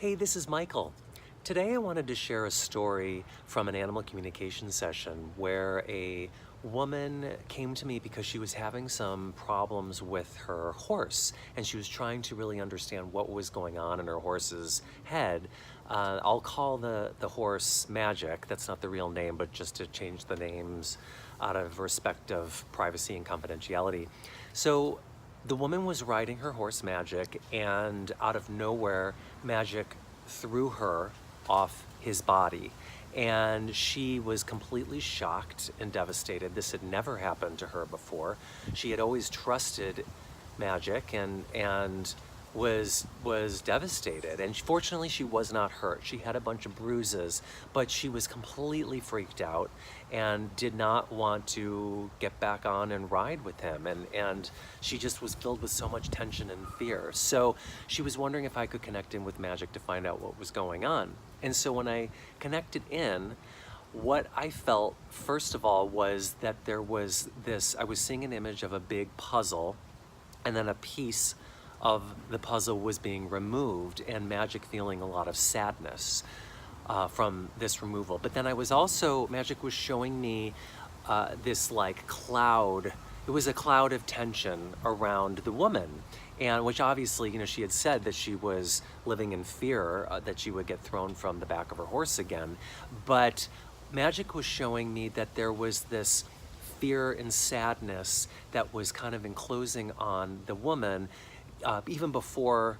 Hey, this is Michael. Today I wanted to share a story from an animal communication session where a woman came to me because she was having some problems with her horse and she was trying to really understand what was going on in her horse's head. I'll call the horse Magic. That's not the real name, but just to change the names out of respect of privacy and confidentiality. So the woman was riding her horse Magic, and out of nowhere, Magic threw her off his body. And she was completely shocked and devastated. This had never happened to her before. She had always trusted Magic and was devastated. And fortunately, she was not hurt. She had a bunch of bruises, but she was completely freaked out and did not want to get back on and ride with him. And she just was filled with so much tension and fear. So she was wondering if I could connect in with Magic to find out what was going on. And so when I connected in, what I felt, first of all, was that there was this, I was seeing an image of a big puzzle, and then a piece of the puzzle was being removed, and Magic feeling a lot of sadness from this removal. But then I was also, Magic was showing me this like cloud. It was a cloud of tension around the woman, and which obviously, you know, she had said that she was living in fear that she would get thrown from the back of her horse again. But Magic was showing me that there was this fear and sadness that was kind of enclosing on the woman even before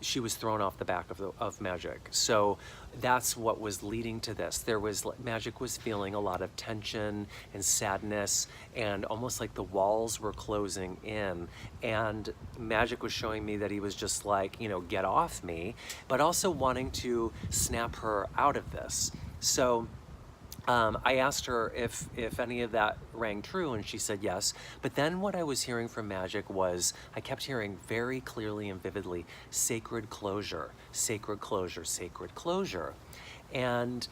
she was thrown off the back of Magic. So that's what was leading to this. There was, Magic was feeling a lot of tension and sadness, and almost like the walls were closing in. And Magic was showing me that he was just like, you know, get off me, but also wanting to snap her out of this. So I asked her if any of that rang true, and she said yes. But then what I was hearing from Magic was, I kept hearing very clearly and vividly, sacred closure, sacred closure, sacred closure. And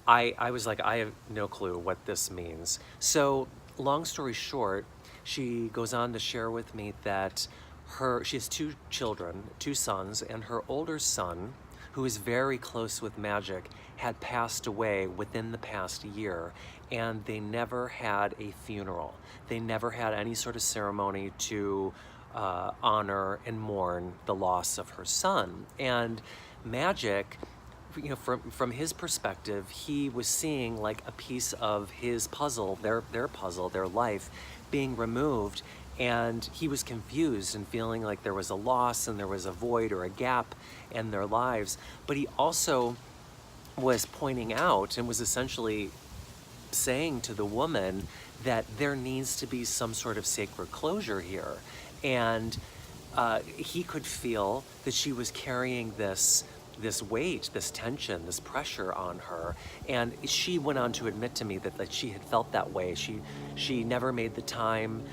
I was like, I have no clue what this means. So long story short, she goes on to share with me that she has two children, two sons, and her older son, who is very close with Magic, had passed away within the past year, and they never had a funeral. They never had any sort of ceremony to honor and mourn the loss of her son. And Magic, you know, from his perspective, he was seeing like a piece of his puzzle, their puzzle, their life, being removed. And he was confused and feeling like there was a loss and there was a void or a gap in their lives. But he also was pointing out and was essentially saying to the woman that there needs to be some sort of sacred closure here. And he could feel that she was carrying this weight, this tension, this pressure on her. And she went on to admit to me that she had felt that way. She never made the time,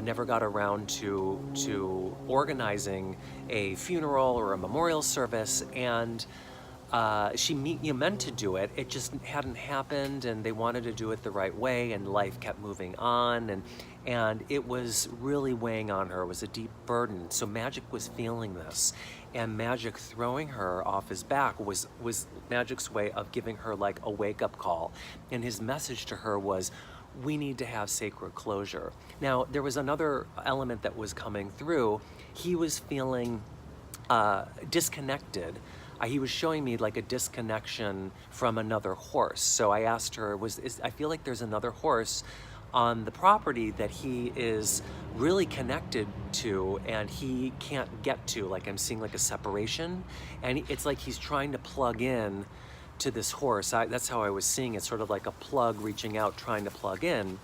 never got around to organizing a funeral or a memorial service, and she meant to do it. It just hadn't happened, and they wanted to do it the right way, and life kept moving on, and it was really weighing on her. It was a deep burden. So Magic was feeling this, and Magic throwing her off his back was Magic's way of giving her like a wake-up call. And his message to her was, we need to have sacred closure. Now, there was another element that was coming through. He was feeling disconnected. He was showing me like a disconnection from another horse. So I asked her, I feel like there's another horse on the property that he is really connected to and he can't get to. Like, I'm seeing like a separation, and it's like he's trying to plug in to this horse. That's how I was seeing it, sort of like a plug reaching out, trying to plug in,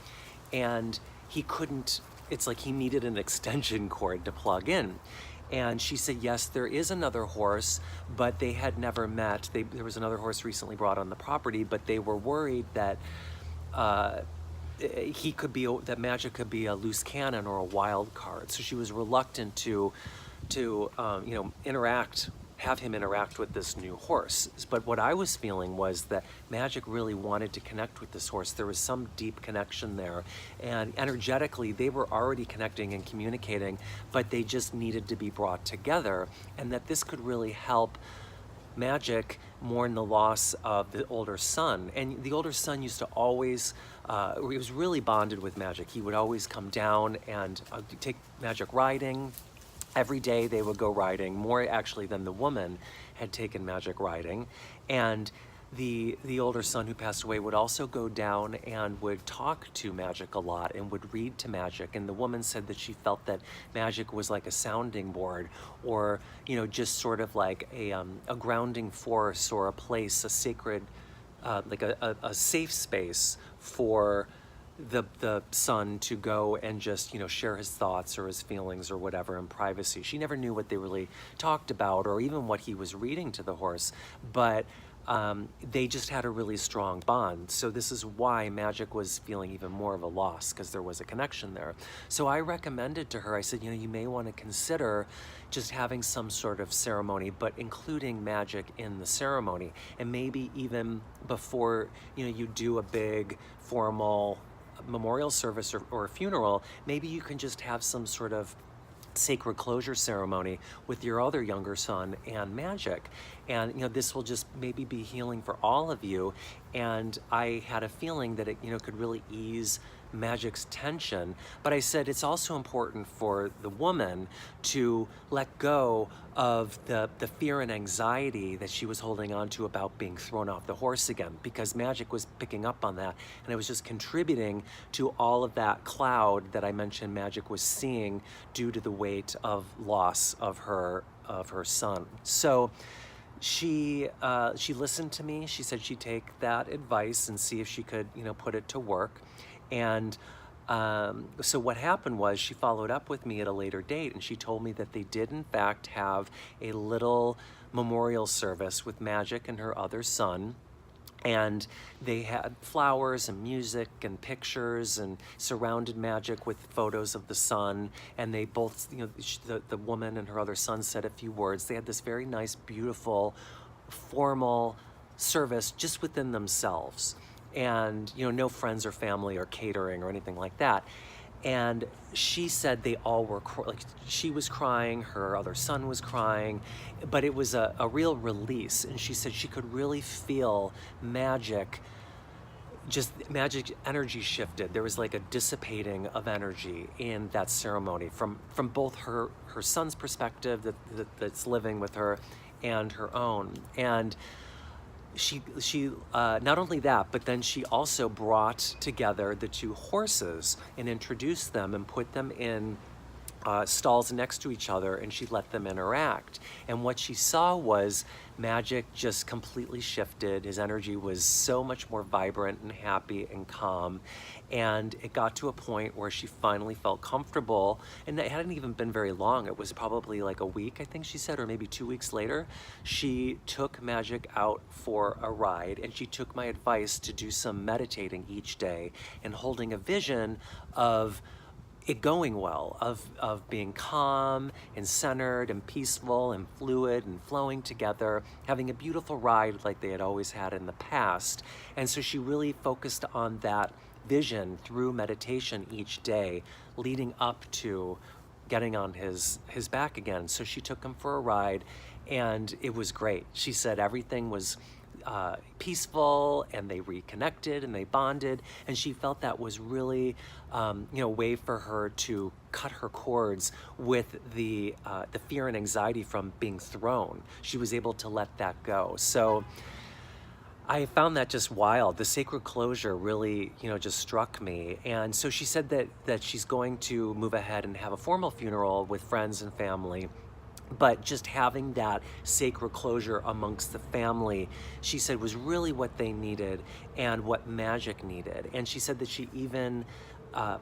and he couldn't. It's like he needed an extension cord to plug in. And she said, yes, there is another horse, but they had never met. There was another horse recently brought on the property, but they were worried that that Magic could be a loose cannon or a wild card. So she was reluctant to have him interact with this new horse. But what I was feeling was that Magic really wanted to connect with this horse. There was some deep connection there, and energetically they were already connecting and communicating, but they just needed to be brought together, and that this could really help Magic mourned the loss of the older son. And the older son used to always, he was really bonded with Magic. He would always come down and take Magic riding. Every day they would go riding, more actually than the woman had taken Magic riding. And the older son who passed away would also go down and would talk to Magic a lot and would read to Magic. And the woman said that she felt that Magic was like a sounding board, or just sort of like a grounding force, or a place, a sacred, like a safe space for the son to go and just share his thoughts or his feelings or whatever in privacy. She never knew what they really talked about, or even what he was reading to the horse, but they just had a really strong bond. So this is why Magic was feeling even more of a loss, because there was a connection there. So I recommended to her, I said, you may want to consider just having some sort of ceremony, but including Magic in the ceremony. And maybe even before you do a big formal memorial service or a funeral, maybe you can just have some sort of sacred closure ceremony with your other younger son and Magic. And this will just maybe be healing for all of you. And I had a feeling that it could really ease Magic's tension. But I said it's also important for the woman to let go of the fear and anxiety that she was holding on to about being thrown off the horse again, because Magic was picking up on that, and it was just contributing to all of that cloud that I mentioned Magic was seeing due to the weight of loss of her son. So she listened to me. She said she'd take that advice and see if she could put it to work. And so what happened was, she followed up with me at a later date, and she told me that they did in fact have a little memorial service with Magic and her other son. And they had flowers and music and pictures, and surrounded Magic with photos of the son. And they both, the woman and her other son said a few words. They had this very nice, beautiful, formal service just within themselves. And no friends or family or catering or anything like that. And she said they all were like, she was crying, her other son was crying, but it was a real release. And she said she could really feel Magic energy shifted. There was like a dissipating of energy in that ceremony from both her son's perspective that's living with her and her own. And she not only that, but then she also brought together the two horses and introduced them and put them in stalls next to each other, and she let them interact. And what she saw was Magic just completely shifted. His energy was so much more vibrant and happy and calm. And it got to a point where she finally felt comfortable, and it hadn't even been very long. It was probably like a week, I think she said, or maybe 2 weeks later. She took Magic out for a ride, and she took my advice to do some meditating each day and holding a vision of it going well, of being calm and centered and peaceful and fluid and flowing together, having a beautiful ride like they had always had in the past. And so she really focused on that vision through meditation each day, leading up to getting on his back again. So she took him for a ride, and it was great. She said everything was peaceful, and they reconnected and they bonded, and she felt that was really a way for her to cut her cords with the fear and anxiety from being thrown. She was able to let that go. So I found that just wild. The sacred closure really, just struck me. And so she said that she's going to move ahead and have a formal funeral with friends and family. But just having that sacred closure amongst the family, she said, was really what they needed and what Magic needed. And she said that she even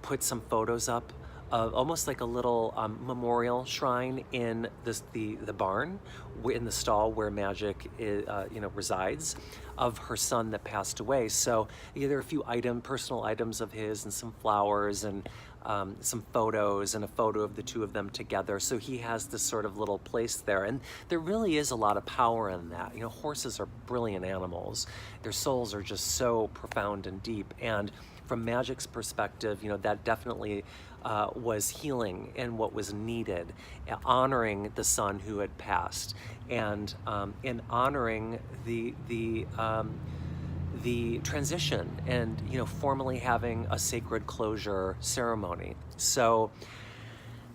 put some photos up of almost like a little memorial shrine in the barn, in the stall where Magic resides, of her son that passed away. So there are a few personal items of his, and some flowers, and some photos, and a photo of the two of them together. So he has this sort of little place there. And there really is a lot of power in that. Horses are brilliant animals. Their souls are just so profound and deep. And from Magic's perspective, that definitely was healing and what was needed, honoring the son who had passed. and in honoring the transition, and formally having a sacred closure ceremony. So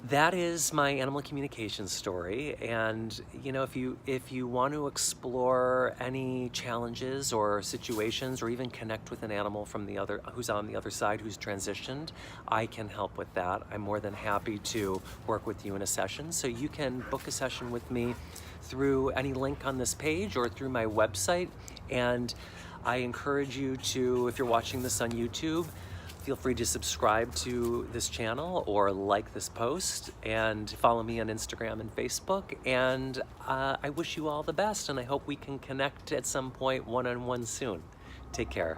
that is my animal communication story. And if you want to explore any challenges or situations, or even connect with an animal from the other, who's on the other side, who's transitioned, I can help with that. I'm more than happy to work with you in a session. So you can book a session with me through any link on this page or through my website. And I encourage you to, if you're watching this on YouTube, feel free to subscribe to this channel or like this post, and follow me on Instagram and Facebook. And I wish you all the best, and I hope we can connect at some point one-on-one soon. Take care.